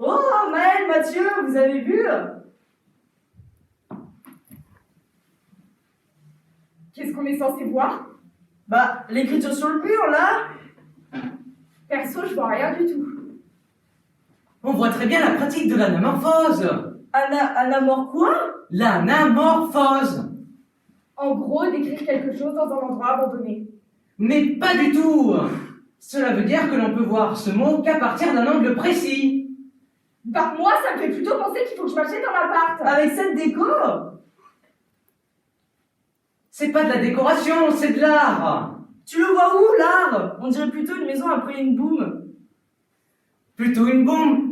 Oh, Maël, Mathieu, vous avez vu? Qu'est-ce qu'on est censé voir? Bah, l'écriture sur le mur, là. Perso, je vois rien du tout. On voit très bien la pratique de l'anamorphose. Anamor quoi? L'anamorphose. En gros, décrire quelque chose dans un endroit abandonné. Mais pas du tout. Cela veut dire que l'on peut voir ce mot qu'à partir d'un angle précis. Bah, moi, ça me fait plutôt penser qu'il faut que je m'achète un appart. Avec cette déco? C'est pas de la décoration, c'est de l'art. Tu le vois où, l'art? On dirait plutôt une maison après une boum. Plutôt une bombe.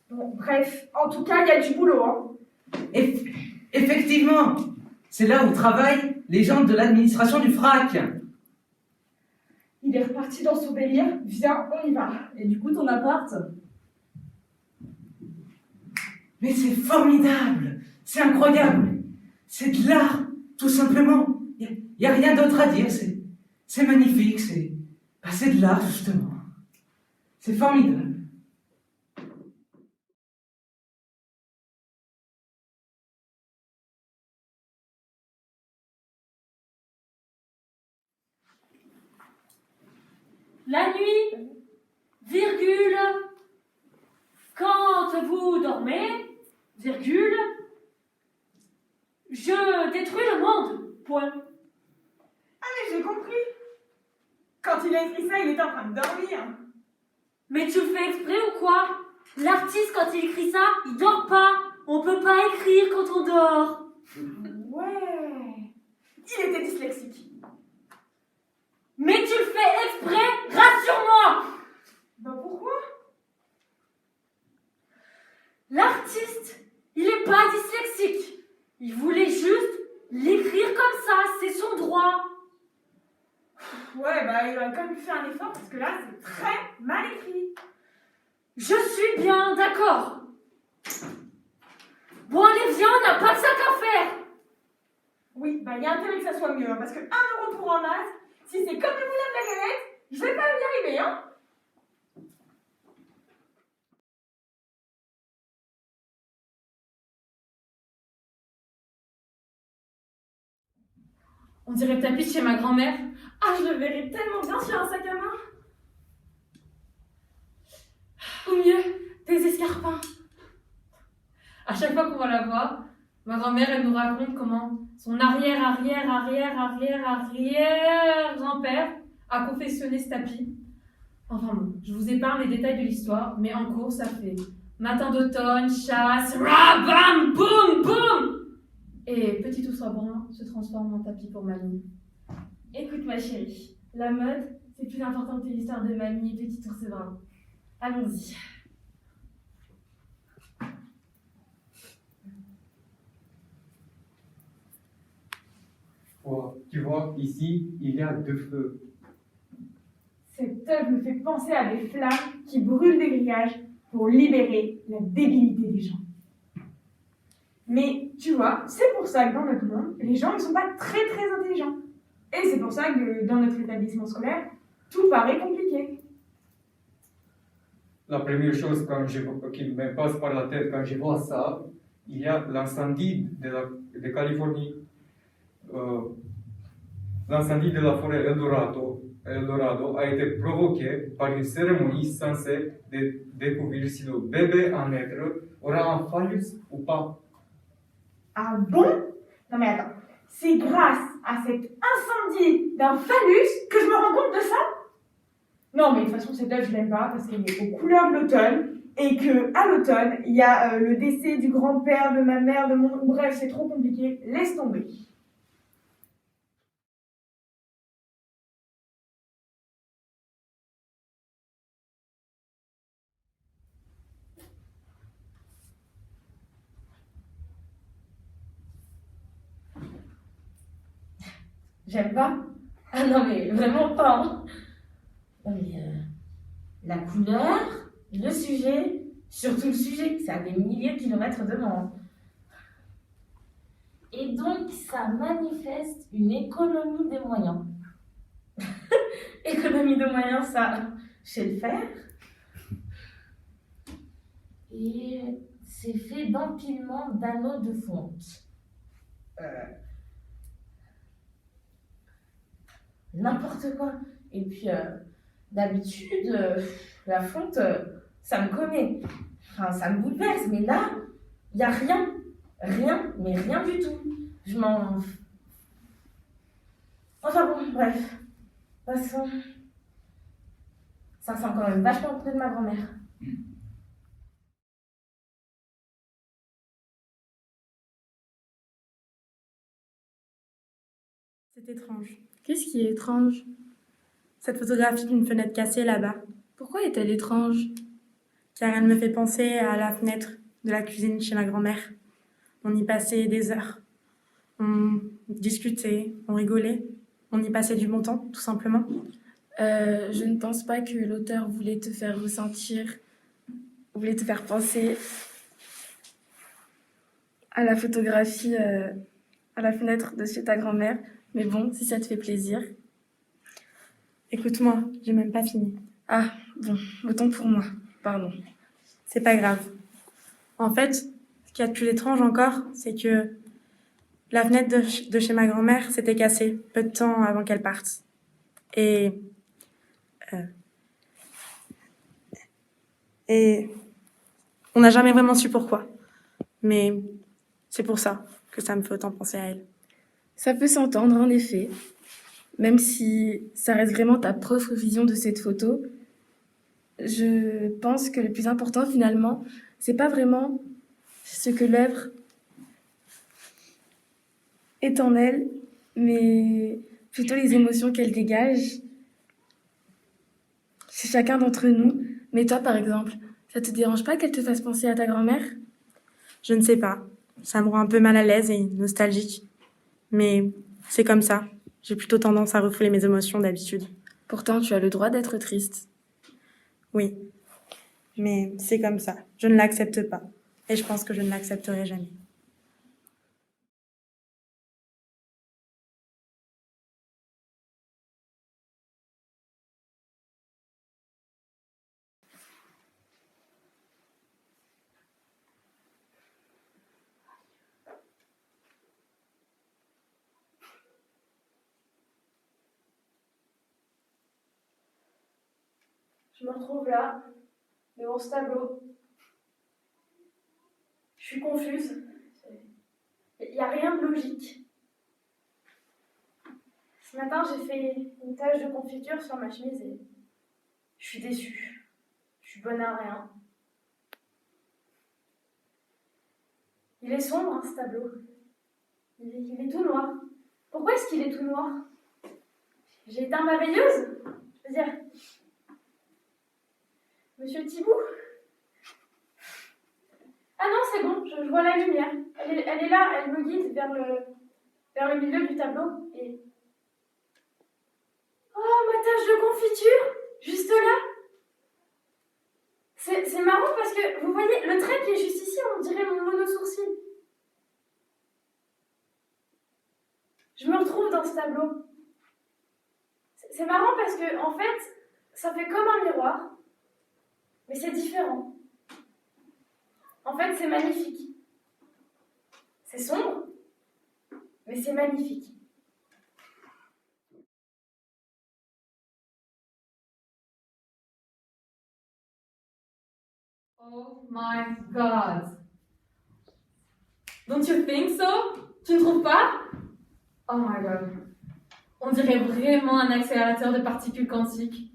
Bon, bref, en tout cas, il y a du boulot, hein. Effectivement, c'est là où travaillent les gens de l'administration du FRAC. Il est reparti dans son délire. Viens, on y va. Et du coup, ton appart? Mais c'est formidable, c'est incroyable, c'est de l'art, tout simplement. Il n'y a rien d'autre à dire, c'est magnifique, c'est de l'art, justement. C'est formidable. La nuit, virgule, quand vous dormez, virgule, je détruis le monde, point. Ah, mais j'ai compris. Quand il a écrit ça, il était en train de dormir. Mais tu le fais exprès ou quoi? L'artiste, quand il écrit ça, il dort pas. On peut pas écrire quand on dort. Ouais. Il était dyslexique. Mais tu le fais exprès, rassure-moi. Bah, pourquoi? L'artiste, il est pas dyslexique. Il voulait juste l'écrire comme ça, c'est son droit. Ouais, bah, il aurait quand même fait un effort parce que là, c'est très mal écrit. Je suis bien d'accord. Bon, allez, viens, on n'a pas de sac à faire. Oui, bah, il y a intérêt que ça soit mieux, hein, parce que 1 € pour un masque, si c'est comme le moulin de la galette, je vais pas y arriver, hein. On dirait le tapis de chez ma grand-mère. Ah, je le verrais tellement bien sur un sac à main. Ou mieux, des escarpins. À chaque fois qu'on va la voir, ma grand-mère, elle nous raconte comment son arrière-grand-père a confectionné ce tapis. Enfin bon, je vous épargne les détails de l'histoire, mais en cours, ça fait matin d'automne, chasse, ra, bam, boum, boum. Et petit ours brun se transforme en tapis pour mamie. Écoute ma chérie, la mode, c'est plus important que l'histoire de mamie et petit ours brun. Allons-y. Oh, tu vois, ici, il y a 2 feux. Cette œuvre me fait penser à des flammes qui brûlent des grillages pour libérer la débilité des gens. Mais tu vois, c'est pour ça que dans notre monde, les gens ne sont pas très très intelligents. Et c'est pour ça que dans notre établissement scolaire, tout paraît compliqué. La première chose qui me passe par la tête quand je vois ça, il y a l'incendie de Californie. L'incendie de la forêt Eldorado a été provoqué par une cérémonie censée découvrir si le bébé en être aura un phallus ou pas. Ah bon? Non mais attends, c'est grâce à cet incendie d'un phallus que je me rends compte de ça? Non mais de toute façon cette œuvre je l'aime pas parce qu'elle est aux couleurs de l'automne et que à l'automne il y a le décès du grand-père, de ma mère, de mon... Bref, c'est trop compliqué, laisse tomber. J'aime pas. Ah non mais vraiment pas. Hein. Non mais la couleur, le sujet, surtout le sujet, c'est à des milliers de kilomètres de moi. Et donc ça manifeste une économie des moyens. Économie de moyens, ça, je sais le faire. Et c'est fait d'empilement d'anneaux de fonte. N'importe quoi. Et puis, d'habitude, la fonte, ça me connaît. Enfin, ça me bouleverse. Mais là, il n'y a rien. Rien, mais rien du tout. Je m'en... Enfin bon, bref. Passons. Ça sent quand même vachement près de ma grand-mère. C'est étrange. Qu'est-ce qui est étrange? Cette photographie d'une fenêtre cassée là-bas, Pourquoi est-elle étrange? car elle me fait penser à la fenêtre de la cuisine chez ma grand-mère. On y passait des heures. On discutait, on rigolait. On y passait du bon temps, tout simplement. Je ne pense pas que l'auteur voulait te faire penser à la photographie à la fenêtre de chez ta grand-mère. Mais bon, si ça te fait plaisir. Écoute-moi, j'ai même pas fini. Ah, bon, autant pour moi. Pardon. C'est pas grave. En fait, ce qu'il y a de plus étrange encore, c'est que la fenêtre de chez ma grand-mère s'était cassée peu de temps avant qu'elle parte. Et on n'a jamais vraiment su pourquoi. Mais c'est pour ça que ça me fait autant penser à elle. Ça peut s'entendre, en effet. Même si ça reste vraiment ta propre vision de cette photo, je pense que le plus important, finalement, c'est pas vraiment ce que l'œuvre est en elle, mais plutôt les émotions qu'elle dégage. C'est chacun d'entre nous. Mais toi, par exemple, ça te dérange pas qu'elle te fasse penser à ta grand-mère? Je ne sais pas. Ça me rend un peu mal à l'aise et nostalgique. Mais c'est comme ça. J'ai plutôt tendance à refouler mes émotions d'habitude. Pourtant, tu as le droit d'être triste. Oui. Mais c'est comme ça. Je ne l'accepte pas. Et je pense que je ne l'accepterai jamais. Je me retrouve là, devant ce tableau. Je suis confuse. Il n'y a rien de logique. Ce matin, j'ai fait une tache de confiture sur ma chemise et je suis déçue. Je suis bonne à rien. Il est sombre, hein, ce tableau. Il est tout noir. Pourquoi est-ce qu'il est tout noir? J'ai éteint ma veilleuse? Je veux dire... Monsieur Thibault? Ah non, c'est bon, je vois la lumière. Elle est là, elle me guide vers le milieu du tableau. Et... oh, ma tache de confiture! Juste là! C'est marrant parce que, vous voyez, le trait qui est juste ici, on dirait mon mono-sourcil. Je me retrouve dans ce tableau. C'est marrant parce que, en fait, ça fait comme un miroir. Mais c'est différent. En fait, c'est magnifique. C'est sombre, mais c'est magnifique. Oh my god. Don't you think so? Tu ne trouves pas? Oh my god. On dirait vraiment un accélérateur de particules quantiques.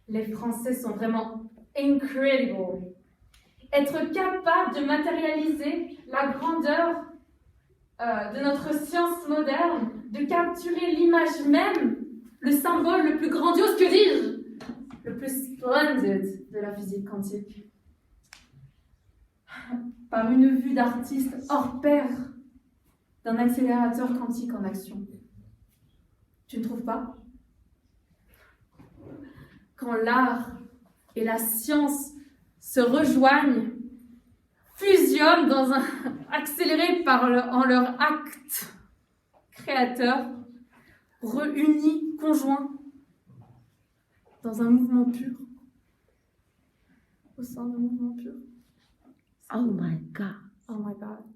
Les Français sont vraiment incredible. Être capable de matérialiser la grandeur de notre science moderne, de capturer l'image même, le symbole le plus grandiose, que dis-je, le plus splendide de la physique quantique. Par une vue d'artiste hors pair d'un accélérateur quantique en action. Tu ne trouves pas? Quand l'art et la science se rejoignent, fusionnent accélérés en leur acte créateur, réunis, conjoints, dans un mouvement pur, au sein d'un mouvement pur. Oh my god. Oh my god.